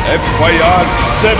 FIR 7।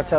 ਅੱਛਾ,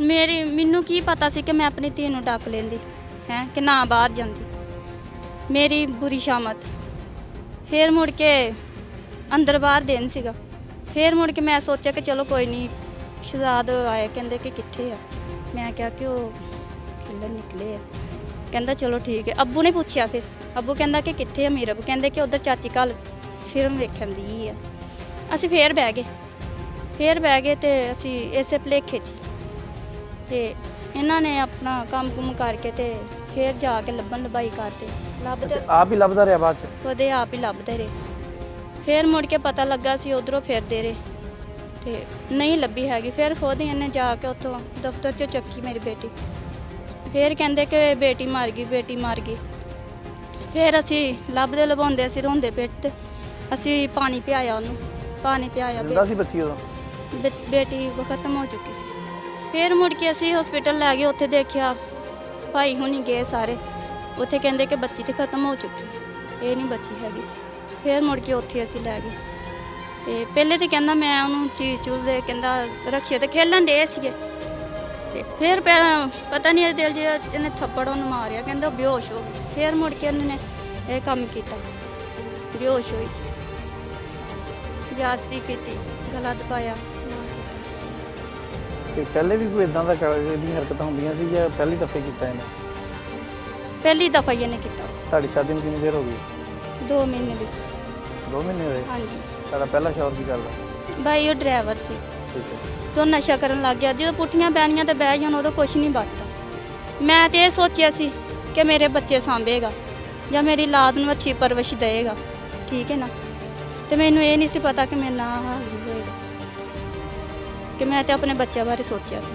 ਮੈਨੂੰ ਕੀ ਪਤਾ ਸੀ ਕਿ ਮੈਂ ਆਪਣੀ ਧੀ ਨੂੰ ਡੱਕ ਲੈਂਦੀ ਹੈ ਕਿ ਨਾ ਬਾਹਰ ਜਾਂਦੀ। ਮੇਰੀ ਬੁਰੀ ਸ਼ਾਮਤ। ਫਿਰ ਮੁੜ ਕੇ ਅੰਦਰ ਬਾਹਰ ਦਿਨ ਸੀਗਾ। ਫਿਰ ਮੁੜ ਕੇ ਮੈਂ ਸੋਚਿਆ ਕਿ ਚਲੋ ਕੋਈ ਨਹੀਂ, ਸ਼ਹਜ਼ਾਦ ਆਏ, ਕਹਿੰਦੇ ਕਿ ਕਿੱਥੇ ਆ। ਮੈਂ ਕਿਹਾ ਕਿ ਉਹ ਖੇਲਣ ਨਿਕਲੇ ਆ। ਕਹਿੰਦਾ ਚਲੋ ਠੀਕ ਹੈ। ਅੱਬੂ ਨੇ ਪੁੱਛਿਆ, ਫਿਰ ਅੱਬੂ ਕਹਿੰਦਾ ਕਿ ਕਿੱਥੇ ਆ ਮੀਰਬ, ਕਹਿੰਦੇ ਕਿ ਉਧਰ ਚਾਚੀ ਕੱਲ ਫਿਲਮ ਵੇਖਣ ਦੀ ਆ। ਅਸੀਂ ਫੇਰ ਬਹਿ ਗਏ ਤੇ ਅਸੀਂ ਇਸੇ ਭੁਲੇਖੇ 'ਚ ਤੇ ਇਹਨਾਂ ਨੇ ਆਪਣਾ ਕੰਮ ਕੁਮ ਕਰਕੇ ਤੇ ਫੇਰ ਜਾ ਕੇ ਲੱਭਣ ਲਬਾਈ ਕਰਦੇ ਲੱਭਦੇ ਆਪ ਹੀ ਲੱਭਦਾ ਰਿਹਾ ਬਾਅਦ 'ਚ? ਉਹਦੇ ਆਪ ਹੀ ਲੱਭਦੇ ਰਹੇ। ਫੇਰ ਮੁੜ ਕੇ ਪਤਾ ਲੱਗਾ ਸੀ ਉਧਰੋਂ ਫਿਰਦੇ ਰਹੇ ਤੇ ਨਹੀਂ ਲੱਭੀ ਹੈਗੀ। ਫਿਰ ਖੁਦ ਇਹਨੇ ਜਾ ਕੇ ਉੱਥੋਂ ਦਫ਼ਤਰ 'ਚ ਚੱਕੀ ਮੇਰੀ ਬੇਟੀ। ਫਿਰ ਕਹਿੰਦੇ ਕਿ ਬੇਟੀ ਮਰ ਗਈ। ਫਿਰ ਅਸੀਂ ਲੱਭਦੇ ਲਭਾਉਂਦੇ, ਅਸੀਂ ਰੋਂਦੇ ਪਿੱਟਦੇ, ਅਸੀਂ ਪਾਣੀ ਪਿਆਇਆ ਉਹਨੂੰ, ਜਿੰਦਾ ਸੀ ਬੱਚੀ ਉਦੋਂ? ਬੇਟੀ ਖਤਮ ਹੋ ਚੁੱਕੀ ਸੀ। ਫਿਰ ਮੁੜ ਕੇ ਅਸੀਂ ਹਸਪੀਟਲ ਲੈ ਗਏ, ਉੱਥੇ ਦੇਖਿਆ ਭਾਈ ਹੁਣੀ ਗਏ ਸਾਰੇ, ਉੱਥੇ ਕਹਿੰਦੇ ਕਿ ਬੱਚੀ ਤੇ ਖਤਮ ਹੋ ਚੁੱਕੀ, ਇਹ ਨਹੀਂ ਬੱਚੀ ਹੈਗੀ। ਫਿਰ ਮੁੜ ਕੇ ਉੱਥੇ ਅਸੀਂ ਲੈ ਗਏ ਤੇ ਪਹਿਲੇ ਤੇ ਕਹਿੰਦਾ ਮੈਂ ਉਹਨੂੰ ਚੂਜ਼ ਦੇ ਕਹਿੰਦਾ ਰਕਸ਼ੇ ਤੇ ਖੇਲਣ ਦੇ ਸੀਗੇ ਤੇ ਫਿਰ ਪਤਾ ਨਹੀਂ ਦਿਲ ਜੇ ਇਹਨੇ ਥੱਪੜ ਉਹਨੂੰ ਮਾਰਿਆ, ਕਹਿੰਦਾ ਬੇਹੋਸ਼ ਹੋ ਗਈ। ਫਿਰ ਮੁੜ ਕੇ ਉਹਨੇ ਇਹ ਕੰਮ ਕੀਤਾ, ਬੇਹੋਸ਼ ਹੋਈ ਜ਼ਿਆਦਤੀ ਕੀਤੀ, ਗਲਾ ਦਬਾਇਆ। ਤੇ ਪਹਿਲੇ ਵੀ ਕੋਈ ਇਦਾਂ ਦਾ ਇਹਦੀਆਂ ਹਰਕਤਾਂ ਹੁੰਦੀਆਂ ਸੀ ਜਾਂ ਪਹਿਲੀ ਦਫੇ ਕੀਤਾ ਇਹਨੇ? ਪਹਿਲੀ ਦਫਾ ਹੀ ਇਹਨੇ ਕੀਤਾ। ਤੁਹਾਡੀ ਸ਼ਾਦੀ ਨੂੰ ਕਿੰਨੀ ਦੇਰ ਹੋ ਗਈ? 2 ਮਹੀਨੇ ਬਸ। 2 ਮਹੀਨੇ ਹੋਏ? ਹਾਂਜੀ। ਤੁਹਾਡਾ ਪਹਿਲਾ ਸ਼ੌਹਰ ਕੀ ਕਰਦਾ? ਭਾਈ ਉਹ ਡਰਾਈਵਰ ਸੀ। ਠੀਕ ਹੈ। ਤੋਂ ਨਸ਼ਾ ਕਰਨ ਲੱਗ ਗਿਆ। ਜਦੋਂ ਪੁੱਠੀਆਂ ਬੈਣੀਆਂ ਤੇ ਬਹਿ ਜਾਣ ਉਦੋਂ ਕੁਛ ਨਹੀਂ ਬਚਦਾ। ਮੈਂ ਤੇ ਇਹ ਸੋਚਿਆ ਸੀ ਕਿ ਮੇਰੇ ਬੱਚੇ ਸਾਂਭੇਗਾ ਜਾਂ ਮੇਰੀ ਲਾਦ ਨੂੰ ਅੱਛੀ ਪਰਵਰਿਸ਼ ਦੇਗਾ, ਠੀਕ ਹੈ ਨਾ। ਤੇ ਮੈਨੂੰ ਇਹ ਨਹੀਂ ਸੀ ਪਤਾ ਕਿ ਮੇਰੇ ਨਾਲ ਹਾਲ ਹੋਏਗਾ, ਕਿ ਮੈਂ ਤੇ ਆਪਣੇ ਬੱਚਿਆਂ ਬਾਰੇ ਸੋਚਿਆ ਸੀ,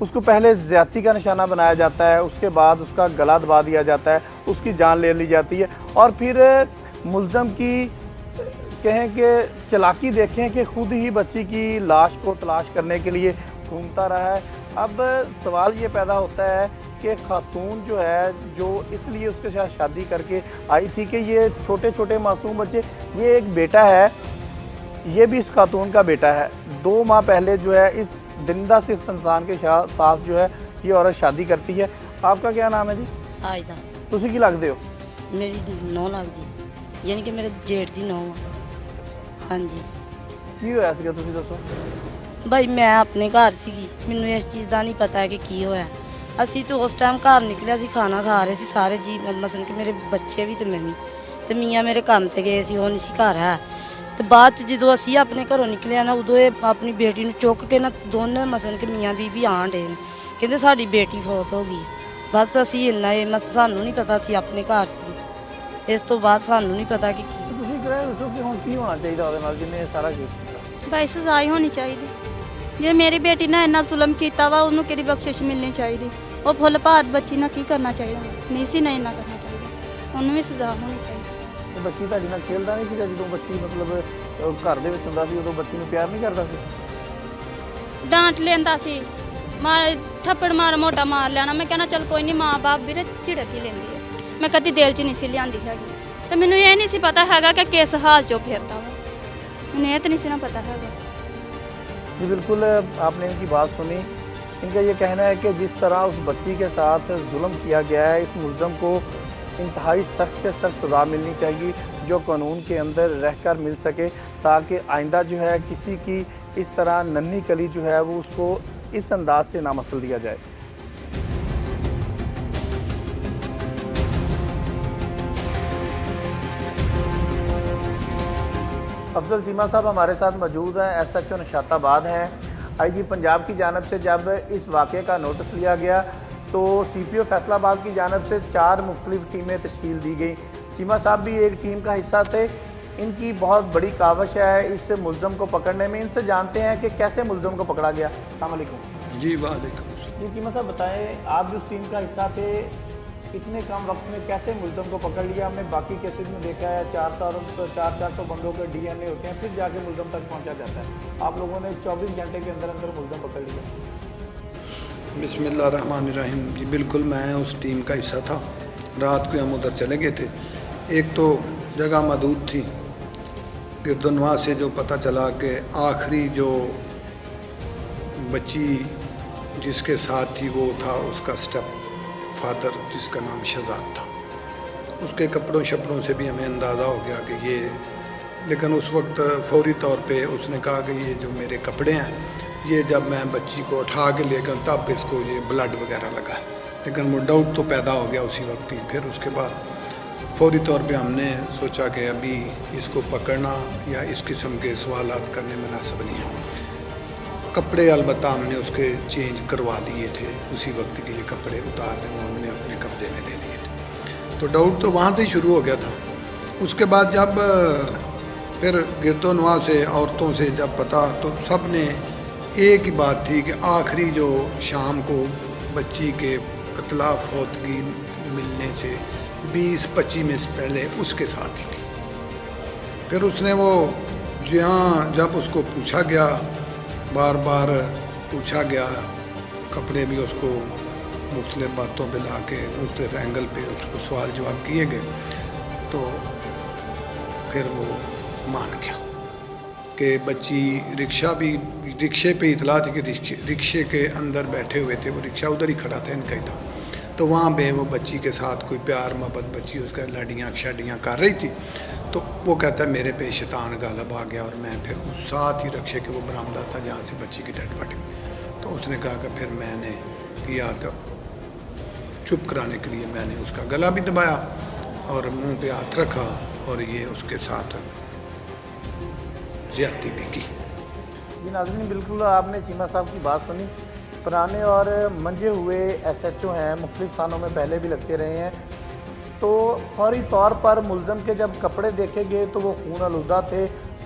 اس کو پہلے زیادتی کا نشانہ بنایا جاتا ہے, اس کے بعد اس کا گلا دبا دیا جاتا ہے, اس کی جان لے لی جاتی ہے, اور پھر ملزم کی کہیں کہ چلاکی دیکھیں کہ خود ہی بچی کی لاش کو تلاش کرنے کے لیے گھومتا رہا ہے. اب سوال یہ پیدا ہوتا ہے کہ خاتون جو ہے, جو اس لیے اس کے ساتھ شادی کر کے آئی تھی کہ یہ چھوٹے چھوٹے معصوم بچے, یہ ایک بیٹا ہے, یہ بھی اس خاتون کا بیٹا ہے. 2 ماہ پہلے جو ہے اس زندہ سے اس انسان کے ساتھ جو ہے یہ عورت شادی کرتی ہے. آپ کا کیا نام ہے جی؟ ساجدہ. تسی کی لگتے ہو؟ میری نو لگتی, یعنی کہ میرے جیٹ دی نو. ہاں جی. کی ہویا سی تسی دسو؟ بھائی میں اپنے گھر سیگی, مینوں اس چیز دا نہیں پتا ہے کہ کی ہویا. اسی تو اس ٹائم گھر نکلیا سی, کھانا کھا رہے سی سارے جی, مثلا کہ میرے بچے بھی تے میں بھی, تے میاں میرے کام تے گئے سی, وہ نہیں سی گھر ہے. تے بعد جدوں اسی اپنے گھروں نکلے نا, ادو یہ اپنی بیٹی نو چک کے نا دونوں مثلا کہ میاں بیوی آن ڈے کہندے ساڈی بیٹی فوت ہو گئی. بس اسی اننا سانوں نہیں پتا سی اپنے گھر سی, اس تو بعد سانوں نہیں پتا کہ کی. تسی کرے دسو کہ ہن کی ہونا چاہیے اودے نال جنے سارا کیتا؟ بھائی سزا ہی ہونی چاہیے. جی میری بیٹی نے اننا ظلم کیتا وا, انہوں کہڑی بخشش ملنی چاہیے. وہ فل بھار بچی نہ کی کرنا چاہیے, نہیں سی نہیں نہ کرنا چاہیے, انہوں بھی سزا ہونی چاہیے. بچی تہاڈی نال کھیلدا نہیں سیگا جدوں بچی مطلب گھر دے وچ ہوندا سی, ادوں بچی نوں پیار نہیں کردا سی؟ ڈانٹ لینا سی, مار تھپڑ مار موٹا مار لینا. میں کہنا چل کوئی نہیں, ماں باپ بھی جھڑک ہی لینی ہے. میں کدی دل چ نہیں سی لیاندی ہے. تو مینوں یہ نہیں سی پتا ہے کہ کس حال چوں پھردا وا, مینوں یہ تو نہیں سی نہ پتا ہے. جی بالکل, آپ نے ان کی بات سنی. ان کا یہ کہنا ہے کہ جس طرح اس بچی کے ساتھ ظلم کیا گیا ہے, اس ملزم کو انتہائی سخت سے سخت سزا ملنی چاہیے, جو قانون کے اندر رہ کر مل سکے, تاکہ آئندہ جو ہے کسی کی اس طرح ننھی کلی جو ہے وہ اس کو اس انداز سے نہ مسل دیا جائے. افضل چیمہ صاحب ہمارے ساتھ موجود ہیں, ایس ایچ او نشاط آباد ہیں. آئی جی پنجاب کی جانب سے جب اس واقعے کا نوٹس لیا گیا تو سی پی او فیصل آباد کی جانب سے 4 مختلف ٹیمیں تشکیل دی گئیں. چیمہ صاحب بھی ایک ٹیم کا حصہ تھے. ان کی بہت بڑی کاوش ہے اس ملزم کو پکڑنے میں. ان سے جانتے ہیں کہ کیسے ملزم کو پکڑا گیا. السلام علیکم. جی وعلیکم السلام. جی چیمہ صاحب بتائیں, آپ بھی اس ٹیم کا حصہ تھے, اتنے کم وقت میں کیسے ملزم کو پکڑ لیا؟ ہم نے باقی کیسز میں دیکھا ہے 400 بندوں کے ڈی این اے ہوتے ہیں, پھر جا کے ملزم تک پہنچا جاتا ہے. آپ لوگوں نے 24 گھنٹے کے اندر اندر ملزم پکڑ لیا. بسم اللہ الرحمن الرحیم. جی بالکل میں اس ٹیم کا حصہ تھا. رات کو ہم ادھر چلے گئے تھے. ایک تو جگہ محدود تھی, گردنواں سے جو پتہ چلا کہ آخری جو بچی جس کے ساتھ تھی وہ تھا اس کا اسٹیپ فادر, جس کا نام شہزاد تھا. اس کے کپڑوں شپڑوں سے بھی ہمیں اندازہ ہو گیا کہ یہ, لیکن اس وقت فوری طور پہ اس نے کہا کہ یہ جو میرے کپڑے ہیں یہ جب میں بچی کو اٹھا کے لے کر تب اس کو یہ بلڈ وغیرہ لگا. لیکن وہ ڈاؤٹ تو پیدا ہو گیا اسی وقت ہی. پھر اس کے بعد فوری طور پہ ہم نے سوچا کہ ابھی اس کو پکڑنا یا اس قسم کے سوالات کرنے مناسب نہیں ہے. کپڑے البتہ ہم نے اس کے چینج کروا لیے تھے اسی وقت کے, یہ کپڑے اتار دیں وہ ہم نے اپنے قبضے میں لے لیے تھے. تو ڈاؤٹ تو وہاں سے ہی شروع ہو گیا تھا. اس کے بعد جب پھر گرد و نواح سے عورتوں سے جب پتہ, تو سب نے ایک ہی بات تھی کہ آخری جو شام کو بچی کے اطلاع فوتگی ملنے سے 20-25 منٹ پہلے اس کے ساتھ ہی تھی. پھر اس نے وہ جب اس کو پوچھا گیا, بار بار پوچھا گیا, کپڑے بھی اس کو مختلف باتوں پہ لا کے مختلف اینگل پہ اس کو سوال جواب کیے گئے, تو پھر وہ مان گیا کہ بچی رکشے پہ اطلاع تھی کہ رکشے کے اندر بیٹھے ہوئے تھے, وہ رکشہ ادھر ہی کھڑا تھا ان کا ادھر, تو وہاں پہ وہ بچی کے ساتھ کوئی پیار محبت, بچی اس کا لڑیاں شاڈیاں کر رہی تھی. تو وہ کہتا ہے میرے پہ شیطان غالب آ گیا, اور میں پھر اس ساتھ ہی رکشے کے وہ برآمدہ تھا جہاں سے بچی کی ڈیڈ باڈی. تو اس نے کہا کہ پھر میں نے کیا, تو چپ کرانے کے لیے میں نے اس کا گلا بھی دبایا اور منہ پہ ہاتھ رکھا, اور یہ اس کے ساتھ زیادتی بھی کی. جی ناظرین, بالکل آپ نے چیمہ صاحب کی بات سنی. پرانے اور منجے ہوئے ایس ایچ او ہیں, مختلف تھانوں میں پہلے بھی لگتے رہے ہیں. تو فوری طور پر ملزم کے جب کپڑے دیکھے گئے تو وہ خون آلودہ تھے,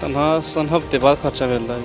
ਤਨਖਾਹ ਸਾਨੂੰ ਹਫ਼ਤੇ ਬਾਅਦ ਖਰਚਾ ਮਿਲਦਾ ਜੀ,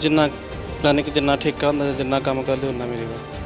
ਜਿੰਨਾ ਯਾਨੀ ਕਿ ਜਿੰਨਾ ਠੇਕਾ ਹੁੰਦਾ, ਜਿੰਨਾ ਕੰਮ ਕਰ ਲਿਓ ਉਨਾ ਮਿਲੇਗਾ,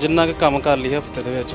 ਜਿੰਨਾ ਕਿ ਕੰਮ ਕਰ ਲਈ ਹਫ਼ਤੇ ਦੇ ਵਿੱਚ।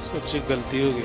ਸੱਚੀ ਗਲਤੀ ਹੋ ਗਈ,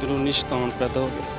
ਜਨੂਨੀ ਸ਼ੈਤਾਨ ਪੈਦਾ ਹੋ ਗਿਆ ਸੀ।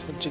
ਸੱਚੀ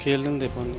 ਖੇਲਣ ਦੇ ਬਹਾਨੇ,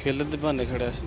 ਖੇਲਣ ਦੇ ਬਹਾਨੇ ਖੜਿਆ ਸੀ।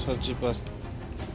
ਸੱਚੀ ਬਸ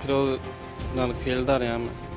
ਫਿਰ ਉਹ ਨਾਲ ਖੇਲਦਾ ਰਿਹਾ ਮੈਂ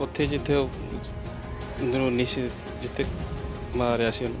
ਉੱਥੇ ਜਿੱਥੇ ਉਹ ਜਨੂਨੀ ਸੀ, ਜਿੱਥੇ ਮਾਰਿਆ ਸੀ ਉਹਨੂੰ।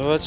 ਉਹ 'ਚ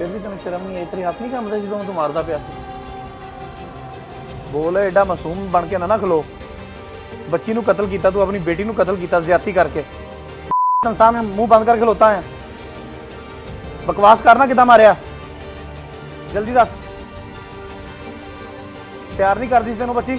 ਫਿਰ ਵੀ ਤੈਨੂੰ ਸ਼ਰਮ ਨਹੀਂ ਆਈ? ਤੇਰੇ ਹੱਥ ਨਹੀਂ ਕੰਬਦੇ ਜਦੋਂ ਤੂੰ ਮਾਰਦਾ ਪਿਆ ਸੀ? ਬੋਲ, ਐਡਾ ਮਾਸੂਮ ਬਣ ਕੇ ਨਾ ਖਲੋ। ਬੱਚੀ ਨੂੰ ਕਤਲ ਕੀਤਾ ਤੂੰ, ਆਪਣੀ ਬੇਟੀ ਨੂੰ ਕਤਲ ਕੀਤਾ ਜ਼ਿਆਦਤੀ ਕਰਕੇ। ਇਨਸਾਨ ਮੂੰਹ ਬੰਦ ਕਰਕੇ ਖਲੋਤਾ ਹੈ। ਬਕਵਾਸ ਕਰਨਾ ਕਿੱਦਾਂ ਮਾਰਿਆ? ਜਲਦੀ ਦੱਸ। ਪਿਆਰ ਨਹੀਂ ਕਰਦੀ ਤੈਨੂੰ ਬੱਚੀ?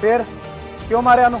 ਫਿਰ ਕਿਉਂ ਮਾਰਿਆ ਉਹਨੂੰ?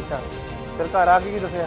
ਅੱਛਾ, ਫਿਰ ਘਰ ਆ ਕੇ ਕੀ ਦੱਸਿਆ?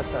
ਅੱਛਾ,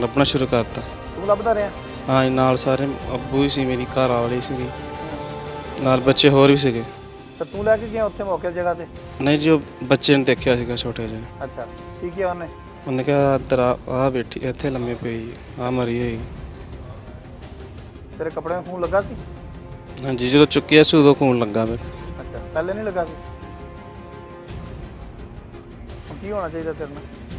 ਲੱਭਣਾ ਸ਼ੁਰੂ ਕਰਤਾ। ਤੂੰ ਲੱਭਦਾ ਰਿਹਾ? ਹਾਂ ਜੀ, ਨਾਲ ਸਾਰੇ ਅੱਬੂ ਹੀ ਸੀ, ਮੇਰੀ ਘਰ ਵਾਲੀ ਸੀਗੀ, ਨਾਲ ਬੱਚੇ ਹੋਰ ਵੀ ਸੀਗੇ। ਤੇ ਤੂੰ ਲੈ ਕੇ ਗਿਆ ਉੱਥੇ ਮੌਕੇ ਜਗ੍ਹਾ ਤੇ? ਨਹੀਂ ਜੀ, ਉਹ ਬੱਚੇ ਨੇ ਦੇਖਿਆ ਸੀਗਾ ਛੋਟੇ ਜਿਹੇ। ਅੱਛਾ, ਕੀ ਕੀਤਾ ਉਹਨੇ? ਉਹਨੇ ਕਿਹਾ ਤੇਰਾ ਆਹ ਬੇਟੀ ਇੱਥੇ ਲੰਮੇ ਪਈ, ਆਹ ਮਰੀ ਹੋਈ। ਤੇਰੇ ਕੱਪੜੇ ਨੂੰ ਖੂਨ ਲੱਗਾ ਸੀ? ਹਾਂਜੀ, ਜਦੋਂ ਚੁੱਕਿਆ ਸੀ ਉਦੋਂ ਖੂਨ ਲੱਗਾ ਮੇਰੇ। ਅੱਛਾ, ਪਹਿਲੇ ਨਹੀਂ ਲੱਗਾ ਸੀ? ਹੁਣ ਕੀ ਹੋਣਾ ਚਾਹੀਦਾ ਤੇਰੇ ਨਾਲ?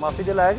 ਮਾਫੀ ਦੇ ਲਾਇਕ?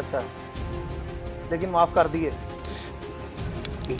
ਅੱਛਾ, ਲੇਕਿਨ ਮਾਫ ਕਰ ਦਈਏ।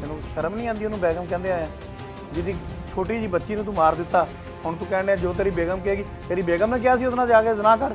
ਤੈਨੂੰ ਸ਼ਰਮ ਨਹੀਂ ਆਉਂਦੀ ਉਹਨੂੰ ਬੇਗਮ ਕਹਿੰਦੇ ਆਇਆ, ਜਿਹਦੀ ਛੋਟੀ ਜੀ ਬੱਚੀ ਨੂੰ ਤੂੰ ਮਾਰ ਦਿੱਤਾ? ਹੁਣ ਤੂੰ ਕਹਿਣ ਡਿਆ ਜੋ ਤੇਰੀ ਬੇਗਮ ਕਹੇਗੀ। ਤੇਰੀ ਬੇਗਮ ਨੇ ਕਿਹਾ ਸੀ ਉਹਦੇ ਨਾਲ ਜਾ ਕੇ ਜ਼ਨਾ ਕਰ?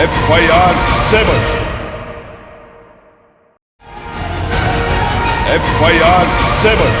FIR 7 FIR 7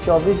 24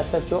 SHO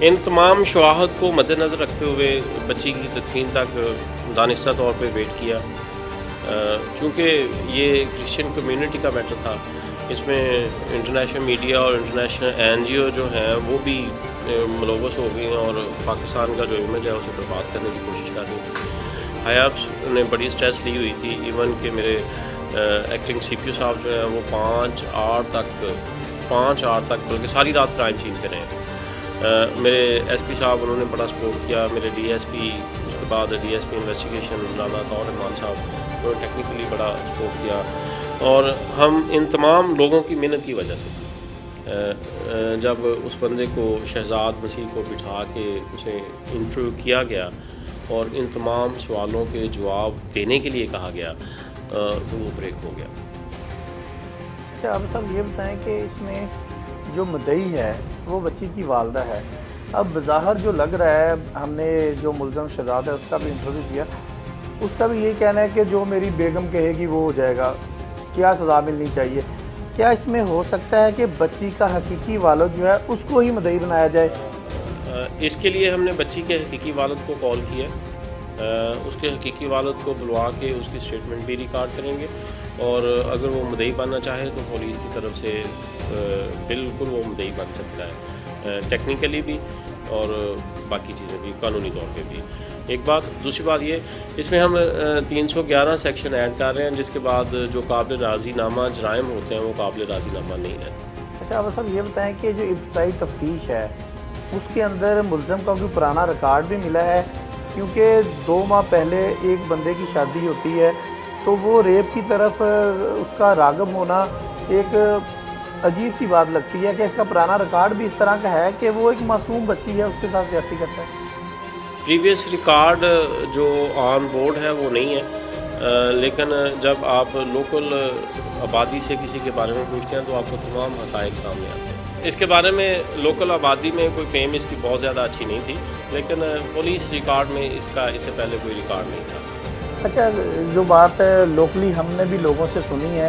ان تمام شواہد کو مد نظر رکھتے ہوئے بچی کی تدفین تک دانستہ طور پہ ویٹ کیا. چونکہ یہ کرسچن کمیونٹی کا میٹر تھا، اس میں انٹرنیشنل میڈیا اور انٹرنیشنل NGO جو ہیں وہ بھی ملوث ہو گئی ہیں اور پاکستان کا جو امیج ہے اسے برباد کرنے کی کوشش کر رہی تھی. حیات نے بڑی اسٹریس لی ہوئی تھی، ایون کہ میرے ایکٹنگ CPO صاحب جو ہیں وہ 5 آور تک بلکہ ساری رات کرائم سین پہ رہے ہیں. میرے SP صاحب انہوں نے بڑا سپورٹ کیا، میرے DSP، اس کے بعد DSP انویسٹیگیشن رانا طور رحمان صاحب انہوں نے ٹیکنیکلی بڑا سپورٹ کیا. اور ہم ان تمام لوگوں کی محنت کی وجہ سے جب اس بندے کو شہزاد مسیح کو بٹھا کے اسے انٹرویو کیا گیا اور ان تمام سوالوں کے جواب دینے کے لیے کہا گیا تو وہ بریک ہو گیا. اچھا آپ صاحب یہ بتائیں کہ اس میں جو مدعی ہے وہ بچی کی والدہ ہے. اب بظاہر جو لگ رہا ہے، ہم نے جو ملزم شہزاد ہے اس کا بھی انٹرویو کیا، اس کا بھی یہی کہنا ہے کہ جو میری بیگم کہے گی وہ ہو جائے گا، کیا سزا ملنی چاہیے. کیا اس میں ہو سکتا ہے کہ بچی کا حقیقی والد جو ہے اس کو ہی مدعی بنایا جائے؟ اس کے لیے ہم نے بچی کے حقیقی والد کو کال کیا، اس کے حقیقی والد کو بلوا کے اس کی اسٹیٹمنٹ بھی ریکارڈ کریں گے، اور اگر وہ مدعی بننا چاہے تو پولیس کی طرف سے بالکل وہ مدعی بن سکتا ہے، ٹیکنیکلی بھی اور باقی چیزیں بھی، قانونی طور پہ بھی. ایک بات. دوسری بات یہ، اس میں ہم 311 سیکشن ایڈ کر رہے ہیں جس کے بعد جو قابل راضی نامہ جرائم ہوتے ہیں وہ قابل راضی نامہ نہیں رہتے. اچھا آپ صاحب یہ بتائیں کہ جو ابتدائی تفتیش ہے اس کے اندر ملزم کا کوئی پرانا ریکارڈ بھی ملا ہے؟ کیونکہ 2 ماہ پہلے ایک بندے کی شادی ہوتی ہے تو وہ ریپ کی طرف اس کا راغب ہونا ایک عجیب سی بات لگتی ہے کہ اس کا پرانا ریکارڈ بھی اس طرح کا ہے کہ وہ ایک معصوم بچی ہے اس کے ساتھ زیادتی کرتا ہے. پریویس ریکارڈ جو آن بورڈ ہے وہ نہیں ہے، لیکن جب آپ لوکل آبادی سے کسی کے بارے میں پوچھتے ہیں تو آپ کو تمام حقائق سامنے آتے ہیں. اس کے بارے میں لوکل آبادی میں کوئی فیم اس کی بہت زیادہ اچھی نہیں تھی، لیکن پولیس ریکارڈ میں اس سے پہلے کوئی ریکارڈ نہیں تھا. اچھا جو بات لوکلی ہم نے بھی لوگوں سے سنی ہے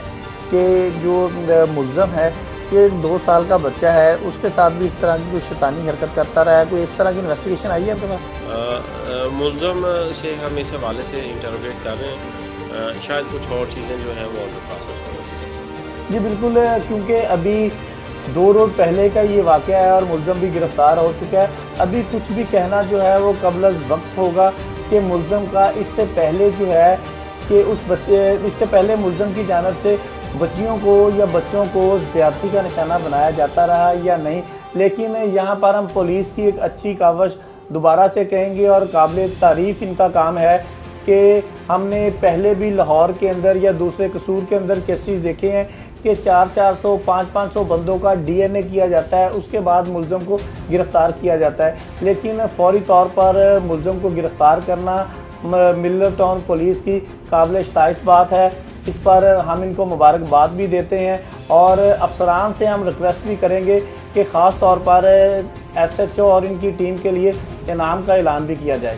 کہ جو ملزم ہے یہ 2 سال کا بچہ ہے، اس کے ساتھ بھی اس طرح کی کوئی شیطانی حرکت کرتا رہا ہے. کوئی اس طرح کی انویسٹیگیشن آئی ہے آپ کے پاس؟ ملزم سے ہم اس حوالے سے انٹروگیٹ کر رہے ہیں، شاید کچھ اور چیزیں جو ہیں وہ آن پروسیس ہو رہی ہیں. جی بالکل، کیونکہ ابھی 2 روز پہلے کا یہ واقعہ ہے اور ملزم بھی گرفتار ہو چکا ہے. ابھی کچھ بھی کہنا جو ہے وہ قبل از وقت ہوگا کہ ملزم کا اس سے پہلے جو ہے کہ اس سے پہلے ملزم کی جانب سے بچیوں کو یا بچوں کو زیادتی کا نشانہ بنایا جاتا رہا یا نہیں. لیکن یہاں پر ہم پولیس کی ایک اچھی کاوش دوبارہ سے کہیں گے اور قابل تعریف ان کا کام ہے کہ ہم نے پہلے بھی لاہور کے اندر یا دوسرے قصور کے اندر کیسز دیکھے ہیں کہ 400 500 بندوں کا DNA کیا جاتا ہے، اس کے بعد ملزم کو گرفتار کیا جاتا ہے. لیکن فوری طور پر ملزم کو گرفتار کرنا ملر ٹاؤن پولیس کی قابل ستائش بات ہے. اس پر ہم ان کو مبارکباد بھی دیتے ہیں اور افسران سے ہم ریکویسٹ بھی کریں گے کہ خاص طور پر SHO اور ان کی ٹیم کے لیے انعام کا اعلان بھی کیا جائے.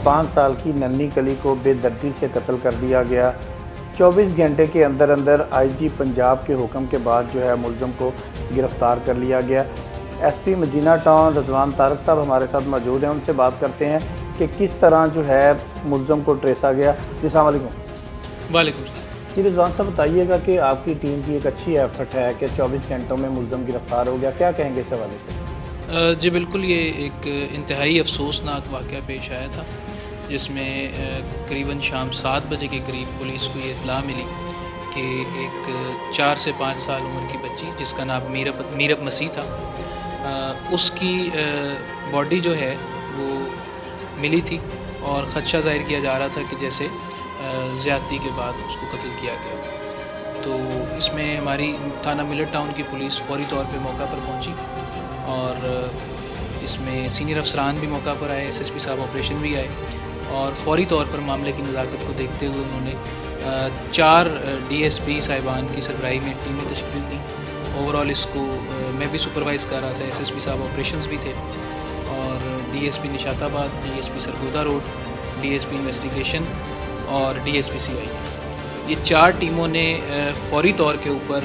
5 سال کی ننھی کلی کو بے دردی سے قتل کر دیا گیا. 24 گھنٹے کے اندر IG پنجاب کے حکم کے بعد جو ہے ملزم کو گرفتار کر لیا گیا. SP مدینہ ٹاؤن رضوان طارق صاحب ہمارے ساتھ موجود ہیں، ان سے بات کرتے ہیں کہ کس طرح جو ہے ملزم کو ٹریسا گیا. جی السلام علیکم. وعلیکم السلام. جی رضوان صاحب بتائیے گا کہ آپ کی ٹیم کی ایک اچھی ایفرٹ ہے کہ 24 گھنٹوں میں ملزم گرفتار ہو گیا، کیا کہیں گے اس حوالے سے؟ جی بالکل، یہ ایک انتہائی افسوسناک واقعہ پیش آیا تھا جس میں قریباً شام 7 بجے کے قریب پولیس کو یہ اطلاع ملی کہ ایک 4 سے 5 سال عمر کی بچی جس کا نام میرب مسیح تھا، اس کی باڈی جو ہے وہ ملی تھی اور خدشہ ظاہر کیا جا رہا تھا کہ جیسے زیادتی کے بعد اس کو قتل کیا گیا. تو اس میں ہماری تھانہ ملر ٹاؤن کی پولیس فوری طور پہ موقع پر پہنچی اور اس میں سینئر افسران بھی موقع پر آئے، SSP صاحب آپریشن بھی آئے اور فوری طور پر معاملے کی نزاکت کو دیکھتے ہوئے انہوں نے 4 DSP صاحبان کی سربراہی میں ٹیمیں تشکیل دی. اوور آل اس کو میں بھی سپروائز کر رہا تھا، SSP صاحب آپریشنز بھی تھے اور DSP نشات آباد، DSP Sargodha road, DSP investigation اور DSP CI. یہ 4 ٹیموں نے فوری طور کے اوپر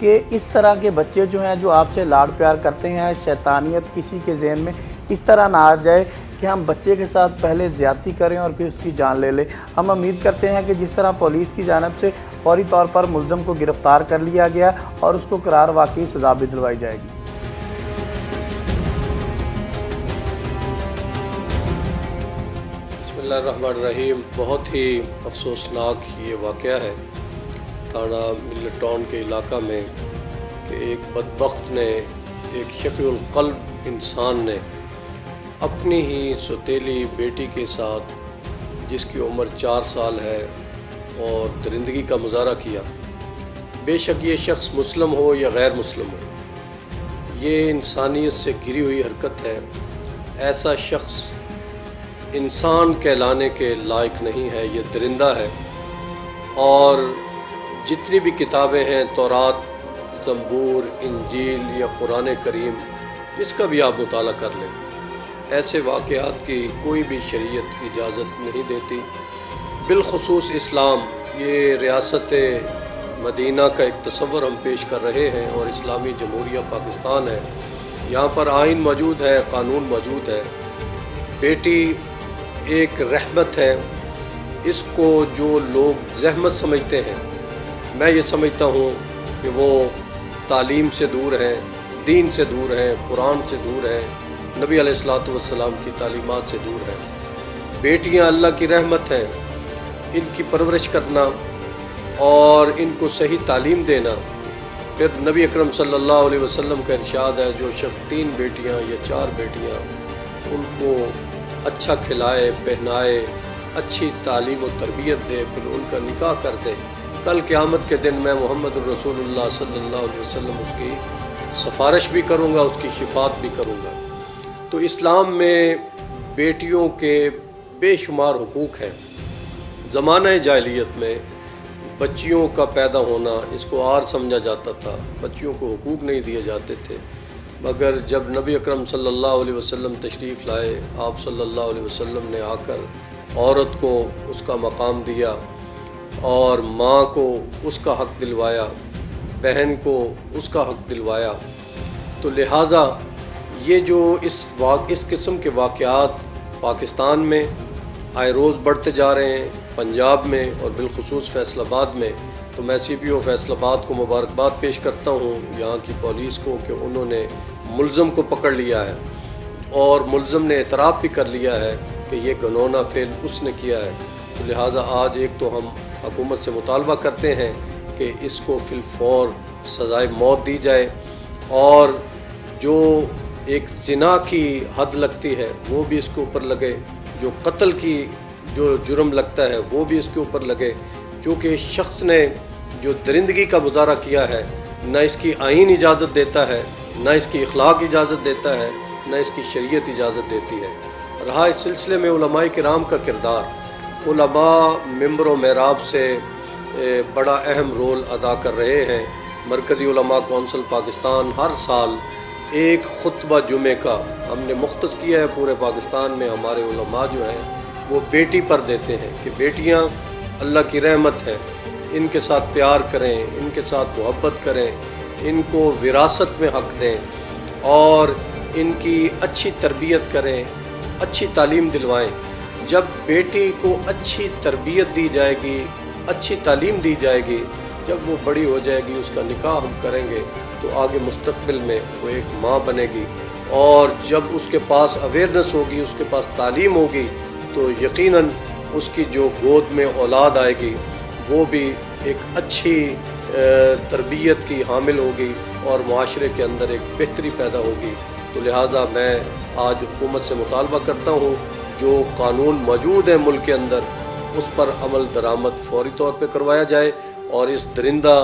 کہ اس طرح کے بچے جو ہیں جو آپ سے لاڈ پیار کرتے ہیں، شیطانیت کسی کے ذہن میں اس طرح نہ آ جائے کہ ہم بچے کے ساتھ پہلے زیادتی کریں اور پھر اس کی جان لے لیں۔ ہم امید کرتے ہیں کہ جس طرح پولیس کی جانب سے فوری طور پر ملزم کو گرفتار کر لیا گیا اور اس کو قرار واقعی سزا بھی دلوائی جائے گی۔ بسم اللہ الرحمن الرحیم۔ بہت ہی افسوسناک یہ واقعہ ہے تھانہ ملت ٹاؤن کے علاقہ میں کہ ایک بدبخت نے، ایک شفیع القلب انسان نے اپنی ہی سوتیلی بیٹی کے ساتھ، جس کی عمر 4 سال ہے، اور درندگی کا مظاہرہ کیا۔ بے شک یہ شخص مسلم ہو یا غیر مسلم ہو، یہ انسانیت سے گری ہوئی حرکت ہے۔ ایسا شخص انسان کہلانے کے لائق نہیں ہے، یہ درندہ ہے۔ اور جتنی بھی کتابیں ہیں، تورات، زبور، انجیل یا قرآن کریم، اس کا بھی آپ مطالعہ کر لیں، ایسے واقعات کی کوئی بھی شریعت اجازت نہیں دیتی۔ بالخصوص اسلام، یہ ریاست مدینہ کا ایک تصور ہم پیش کر رہے ہیں، اور اسلامی جمہوریہ پاکستان ہے۔ یہاں پر آئین موجود ہے، قانون موجود ہے۔ بیٹی ایک رحمت ہے، اس کو جو لوگ زحمت سمجھتے ہیں، میں یہ سمجھتا ہوں کہ وہ تعلیم سے دور ہیں، دین سے دور ہیں، قرآن سے دور ہیں، نبی علیہ الصلوۃ والسلام کی تعلیمات سے دور ہیں۔ بیٹیاں اللہ کی رحمت ہیں، ان کی پرورش کرنا اور ان کو صحیح تعلیم دینا۔ پھر نبی اکرم صلی اللہ علیہ وسلم کا ارشاد ہے، جو شخص 3 بیٹیاں یا 4 بیٹیاں، ان کو اچھا کھلائے، پہنائے، اچھی تعلیم و تربیت دے، پھر ان کا نکاح کر دے، کل قیامت کے دن میں محمد الرسول اللہ صلی اللہ علیہ وسلم اس کی سفارش بھی کروں گا، اس کی شفاعت بھی کروں گا۔ تو اسلام میں بیٹیوں کے بے شمار حقوق ہیں۔ زمانہ جاہلیت میں بچیوں کا پیدا ہونا اس کو عار سمجھا جاتا تھا، بچیوں کو حقوق نہیں دیے جاتے تھے، مگر جب نبی اکرم صلی اللہ علیہ وسلم تشریف لائے، آپ صلی اللہ علیہ وسلم نے آ کر عورت کو اس کا مقام دیا، اور ماں کو اس کا حق دلوایا، بہن کو اس کا حق دلوایا۔ تو لہٰذا یہ جو اس قسم کے واقعات پاکستان میں آئے روز بڑھتے جا رہے ہیں، پنجاب میں اور بالخصوص فیصل آباد میں، تو میں سی پی او فیصل آباد کو مبارکباد پیش کرتا ہوں، یہاں کی پولیس کو، کہ انہوں نے ملزم کو پکڑ لیا ہے، اور ملزم نے اعتراف بھی کر لیا ہے کہ یہ گھنونا فعل اس نے کیا ہے۔ تو لہٰذا آج ایک تو ہم حکومت سے مطالبہ کرتے ہیں کہ اس کو فی الفور سزائے موت دی جائے، اور جو ایک زنا کی حد لگتی ہے وہ بھی اس کے اوپر لگے، جو قتل کی جو جرم لگتا ہے وہ بھی اس کے اوپر لگے، کیونکہ شخص نے جو درندگی کا مظاہرہ کیا ہے، نہ اس کی آئین اجازت دیتا ہے، نہ اس کی اخلاق اجازت دیتا ہے، نہ اس کی شریعت اجازت دیتی ہے۔ رہا اس سلسلے میں علماء کرام کا کردار، علماء ممبر و محراب سے بڑا اہم رول ادا کر رہے ہیں۔ مرکزی علماء کونسل پاکستان ہر سال ایک خطبہ جمعے کا ہم نے مختص کیا ہے پورے پاکستان میں۔ ہمارے علماء جو ہیں وہ بیٹی پر دیتے ہیں کہ بیٹیاں اللہ کی رحمت ہیں، ان کے ساتھ پیار کریں، ان کے ساتھ محبت کریں، ان کو وراثت میں حق دیں، اور ان کی اچھی تربیت کریں، اچھی تعلیم دلوائیں۔ جب بیٹی کو اچھی تربیت دی جائے گی، اچھی تعلیم دی جائے گی، جب وہ بڑی ہو جائے گی، اس کا نکاح ہم کریں گے، تو آگے مستقبل میں وہ ایک ماں بنے گی، اور جب اس کے پاس اویئرنیس ہوگی، اس کے پاس تعلیم ہوگی، تو یقیناً اس کی جو گود میں اولاد آئے گی وہ بھی ایک اچھی تربیت کی حامل ہوگی، اور معاشرے کے اندر ایک بہتری پیدا ہوگی۔ تو لہٰذا میں آج حکومت سے مطالبہ کرتا ہوں، جو قانون موجود ہے ملک کے اندر، اس پر عمل درآمد فوری طور پہ کروایا جائے، اور اس درندہ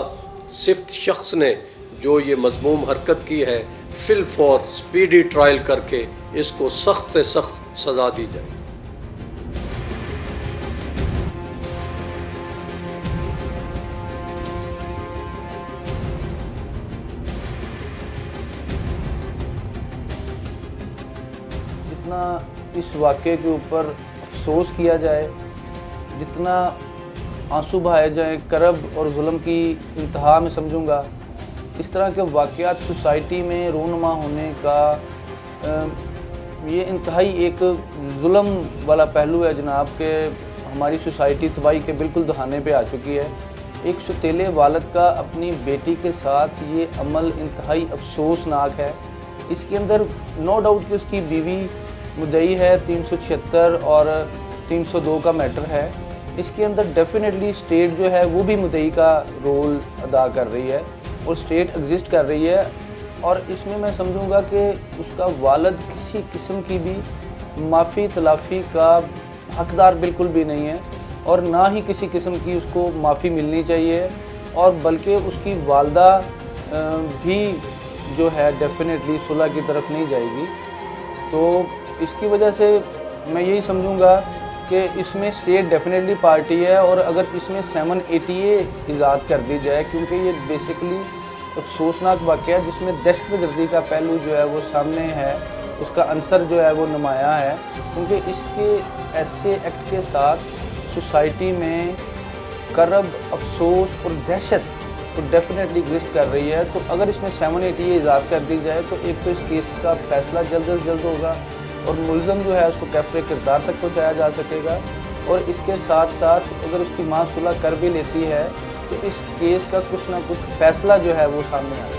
صفت شخص نے جو یہ مذموم حرکت کی ہے، فی الفور سپیڈی ٹرائل کر کے اس کو سخت سے سخت سزا دی جائے۔ جتنا اس واقعے کے اوپر افسوس کیا جائے، جتنا آنسو بہائے جائیں، کرب اور ظلم کی انتہا میں سمجھوں گا اس طرح کے واقعات سوسائٹی میں رونما ہونے کا یہ انتہائی ایک ظلم والا پہلو ہے جناب کہ ہماری سوسائٹی تباہی کے بالکل دہانے پہ آ چکی ہے. ایک سوتیلے والد کا اپنی بیٹی کے ساتھ یہ عمل انتہائی افسوسناک ہے. اس کے اندر نو ڈاؤٹ کہ اس کی بیوی مدعی ہے, 376 اور 302 کا میٹر ہے. اس کے اندر ڈیفینیٹلی اسٹیٹ جو ہے وہ بھی مدعی کا رول ادا کر رہی ہے اور اسٹیٹ ایگزسٹ کر رہی ہے, اور اس میں سمجھوں گا کہ اس کا والد کسی قسم کی بھی معافی تلافی کا حقدار بالکل بھی نہیں ہے, اور نہ ہی کسی قسم کی اس کو معافی ملنی چاہیے, اور بلکہ اس کی والدہ بھی جو ہے ڈیفینیٹلی صلح کی طرف نہیں جائے گی. تو اس کی وجہ سے میں یہی سمجھوں گا کہ اس میں اسٹیٹ ڈیفینیٹلی پارٹی ہے, اور اگر اس میں 780A ایجاد کر دی جائے, کیونکہ یہ بیسیکلی افسوسناک واقعہ ہے جس میں دہشت گردی کا پہلو جو ہے وہ سامنے ہے, اس کا عنصر جو ہے وہ نمایاں ہے, کیونکہ اس کے ایسے ایکٹ کے ساتھ سوسائٹی میں کرب, افسوس اور دہشت تو ڈیفینیٹلی ایگزسٹ کر رہی ہے. تو اگر اس میں 780A ایجاد کر دی جائے تو ایک تو اس کیس کا فیصلہ جلد از جلد ہوگا, اور ملزم جو ہے اس کو کیفر کردار تک پہنچایا جا سکے گا, اور اس کے ساتھ ساتھ اگر اس کی ماں صلح کر بھی لیتی ہے تو اس کیس کا کچھ نہ کچھ فیصلہ جو ہے وہ سامنے آئے گا.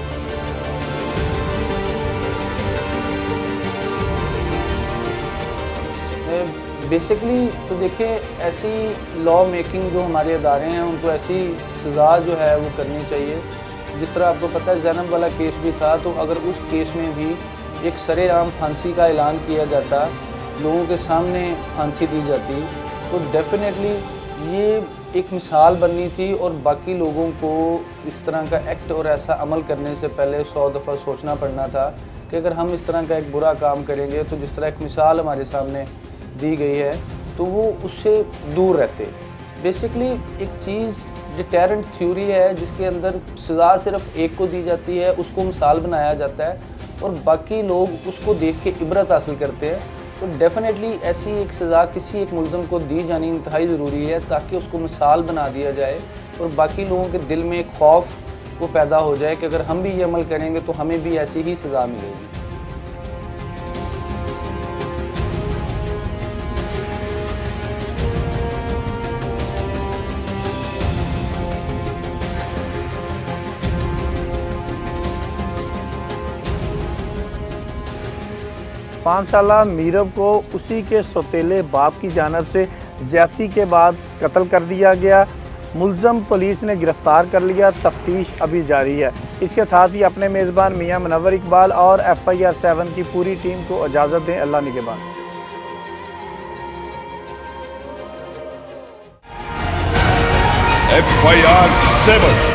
بیسیکلی تو دیکھیں ایسی لا میکنگ جو ہمارے ادارے ہیں ان کو ایسی سزا جو ہے وہ کرنی چاہیے. جس طرح آپ کو پتہ ہے زینب والا کیس بھی تھا, تو اگر اس کیس میں بھی ایک سرے عام پھانسی کا اعلان کیا جاتا, لوگوں کے سامنے پھانسی دی جاتی, تو ڈیفینیٹلی یہ ایک مثال بننی تھی, اور باقی لوگوں کو اس طرح کا ایکٹ اور ایسا عمل کرنے سے پہلے 100 دفعہ سوچنا پڑنا تھا کہ اگر ہم اس طرح کا ایک برا کام کریں گے تو جس طرح ایک مثال ہمارے سامنے دی گئی ہے تو وہ اس سے دور رہتے. بیسیکلی ایک چیز ڈیٹیرنٹ تھیوری ہے جس کے اندر سزا صرف ایک کو دی جاتی ہے, اس کو مثال بنایا جاتا ہے, اور باقی لوگ اس کو دیکھ کے عبرت حاصل کرتے ہیں. تو ڈیفینیٹلی ایسی ایک سزا کسی ایک ملزم کو دی جانی انتہائی ضروری ہے تاکہ اس کو مثال بنا دیا جائے, اور باقی لوگوں کے دل میں ایک خوف وہ پیدا ہو جائے کہ اگر ہم بھی یہ عمل کریں گے تو ہمیں بھی ایسی ہی سزا ملے گی. پانچ سالہ میرو کو اسی کے سوتیلے باپ کی جانب سے زیادتی کے بعد قتل کر دیا گیا. ملزم پولیس نے گرفتار کر لیا, تفتیش ابھی جاری ہے. اس کے ساتھ ہی اپنے میزبان میاں منور اقبال اور FIR 7 کی پوری ٹیم کو اجازت دیں. اللہ نگہبان. FIR 7